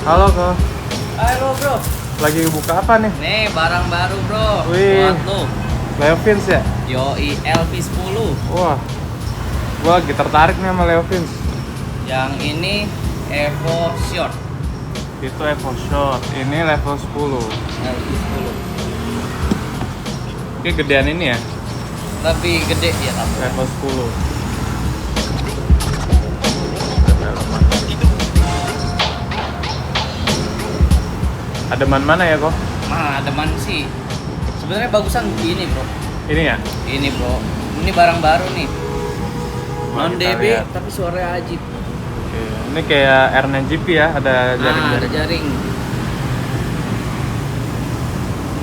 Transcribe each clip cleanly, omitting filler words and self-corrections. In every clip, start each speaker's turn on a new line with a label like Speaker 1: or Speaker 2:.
Speaker 1: Halo kok,
Speaker 2: Halo bro.
Speaker 1: lagi buka apa nih?
Speaker 2: Nih barang baru bro.
Speaker 1: Wih.
Speaker 2: Buat lo.
Speaker 1: Leovins ya?
Speaker 2: Yoi LV10.
Speaker 1: Wah, gua lagi tertarik nih sama Leovins.
Speaker 2: Yang ini Evo Short.
Speaker 1: Itu Evo Short, ini level 10.
Speaker 2: LV10.
Speaker 1: Oke, gedean ini ya,
Speaker 2: Lebih gede ya kamu.
Speaker 1: level 10. Ada mana ya kok?
Speaker 2: Nah, deman sih. Sebenarnya bagusan ini bro.
Speaker 1: Ini ya?
Speaker 2: Ini bro. Ini barang baru nih.
Speaker 1: Wah,
Speaker 2: Non
Speaker 1: kita
Speaker 2: DB
Speaker 1: lihat.
Speaker 2: tapi suaranya ajib.
Speaker 1: Oke, ini kayak R9GP ya, ada
Speaker 2: Nah,
Speaker 1: jaring-jaring.
Speaker 2: ada jaring.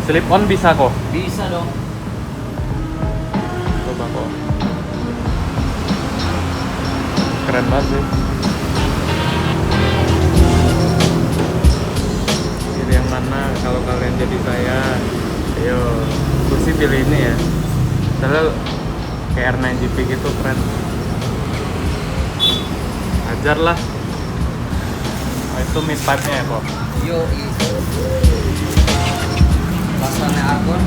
Speaker 1: Slip on bisa kok.
Speaker 2: Bisa dong.
Speaker 1: Coba kok. Keren banget sih. Pilih yang mana kalau kalian jadi saya? Ayo, gue sih pilih ini ya. Soalnya kayak R9GP gitu keren. Ajar lah. Oh, itu mid pipe-nya ya kok.
Speaker 2: Yoi. Pasannya Argon.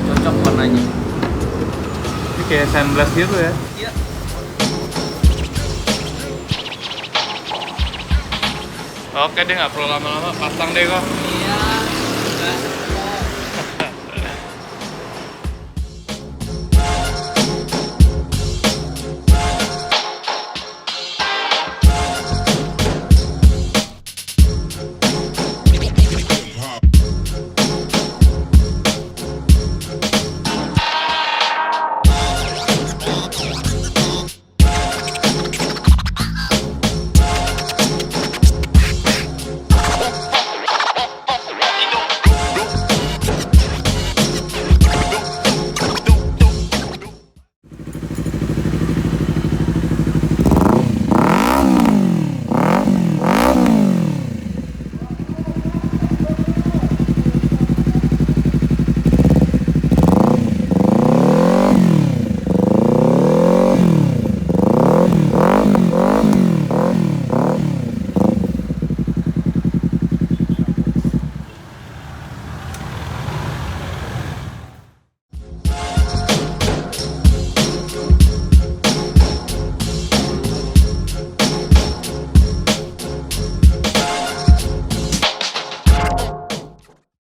Speaker 2: Cocok warnanya.
Speaker 1: Ini kayak sandblast gitu ya.
Speaker 2: Iya.
Speaker 1: Oke deh, nggak perlu lama-lama, pasang deh kok.